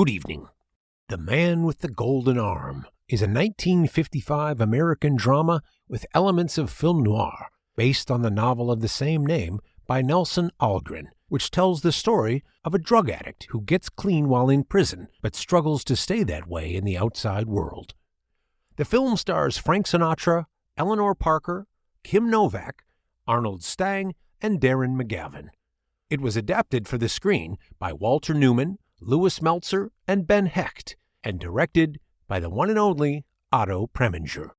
Good evening. The Man with the Golden Arm is a 1955 American drama with elements of film noir, based on the novel of the same name by Nelson Algren, which tells the story of a drug addict who gets clean while in prison but struggles to stay that way in the outside world. The film stars Frank Sinatra, Eleanor Parker, Kim Novak, Arnold Stang, and Darren McGavin. It was adapted for the screen by Walter Newman, Louis Meltzer, and Ben Hecht, and directed by the one and only Otto Preminger.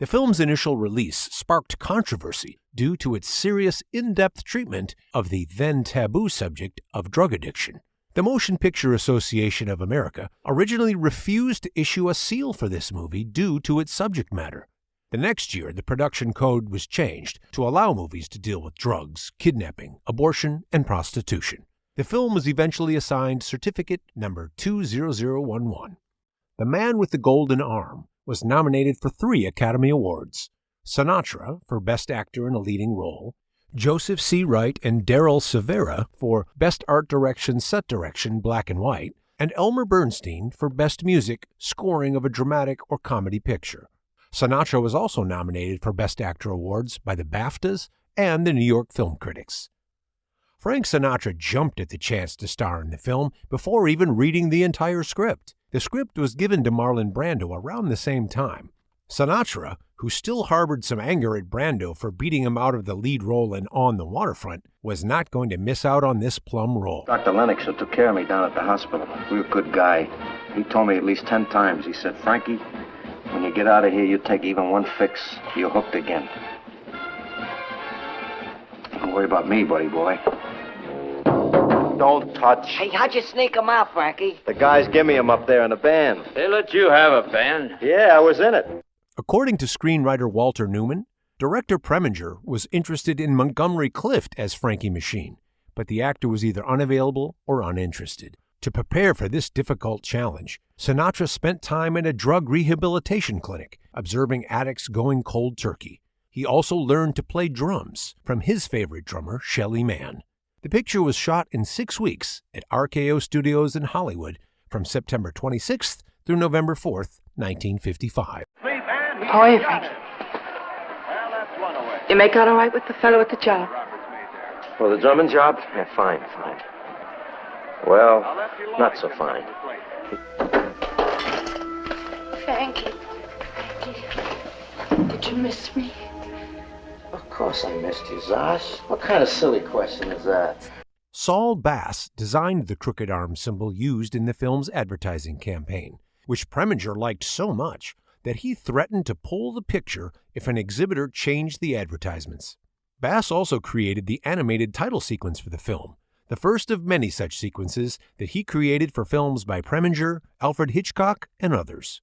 The film's initial release sparked controversy due to its serious, in-depth treatment of the then taboo subject of drug addiction. The Motion Picture Association of America originally refused to issue a seal for this movie due to its subject matter. The next year, the production code was changed to allow movies to deal with drugs, kidnapping, abortion, and prostitution. The film was eventually assigned certificate number 20011. The Man with the Golden Arm was nominated for 3 Academy Awards: Sinatra for Best Actor in a Leading Role, Joseph C. Wright and Darrell Silvera for Best Art Direction, Set Direction, Black and White, and Elmer Bernstein for Best Music, Scoring of a Dramatic or Comedy Picture. Sinatra was also nominated for Best Actor awards by the BAFTAs and the New York Film Critics. Frank Sinatra jumped at the chance to star in the film before even reading the entire script. The script was given to Marlon Brando around the same time. Sinatra, who still harbored some anger at Brando for beating him out of the lead role in On the Waterfront, was not going to miss out on this plum role. Dr. Lennox, who took care of me down at the hospital, real good guy. He told me at least 10 times. He said, "Frankie, when you get out of here, you take even one fix, you're hooked again." Don't worry about me, buddy boy. Don't touch. Hey, how'd you sneak him out, Frankie? The guys give me him up there in the band. They let you have a band? Yeah, I was in it. According to screenwriter Walter Newman, director Preminger was interested in Montgomery Clift as Frankie Machine, but the actor was either unavailable or uninterested. To prepare for this difficult challenge, Sinatra spent time in a drug rehabilitation clinic, observing addicts going cold turkey. He also learned to play drums from his favorite drummer, Shelly Manne. The picture was shot in 6 weeks at RKO Studios in Hollywood from September 26th through November 4th, 1955. How are you, Frankie? You make out all right with the fellow at the job? For the drumming job? Yeah, fine. Well, not so fine. Frankie. Did you miss me? Of course I missed you, Zosh. What kind of silly question is that? Saul Bass designed the crooked arm symbol used in the film's advertising campaign, which Preminger liked so much that he threatened to pull the picture if an exhibitor changed the advertisements. Bass also created the animated title sequence for the film, the first of many such sequences that he created for films by Preminger, Alfred Hitchcock, and others.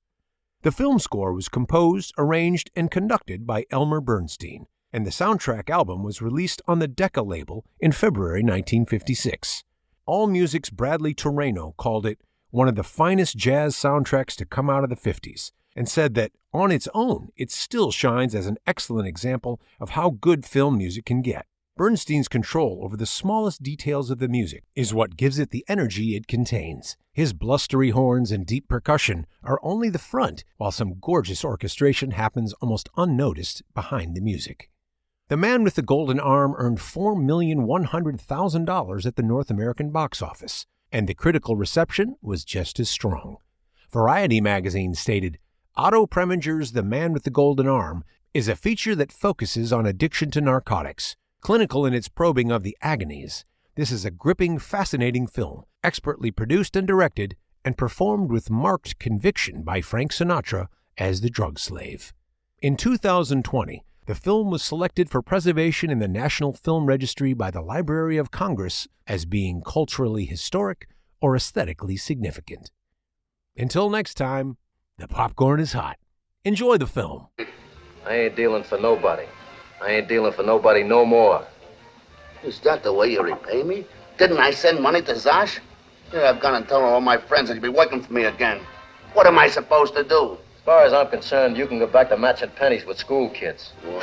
The film score was composed, arranged, and conducted by Elmer Bernstein, and the soundtrack album was released on the Decca label in February 1956. AllMusic's Bradley Torreno called it one of the finest jazz soundtracks to come out of the 50s, and said that, on its own, it still shines as an excellent example of how good film music can get. Bernstein's control over the smallest details of the music is what gives it the energy it contains. His blustery horns and deep percussion are only the front, while some gorgeous orchestration happens almost unnoticed behind the music. The Man with the Golden Arm earned $4,100,000 at the North American box office, and the critical reception was just as strong. Variety magazine stated, "Otto Preminger's The Man with the Golden Arm is a feature that focuses on addiction to narcotics. Clinical in its probing of the agonies, this is a gripping, fascinating film, expertly produced and directed, and performed with marked conviction by Frank Sinatra as the drug slave." In 2020, the film was selected for preservation in the National Film Registry by the Library of Congress as being culturally historic or aesthetically significant. Until next time, the popcorn is hot. Enjoy the film. I ain't dealing for nobody. I ain't dealing for nobody no more. Is that the way you repay me? Didn't I send money to Zosh? Yeah, I've gone and told all my friends that you'll be working for me again. What am I supposed to do? As far as I'm concerned, you can go back to matching pennies with school kids. Well,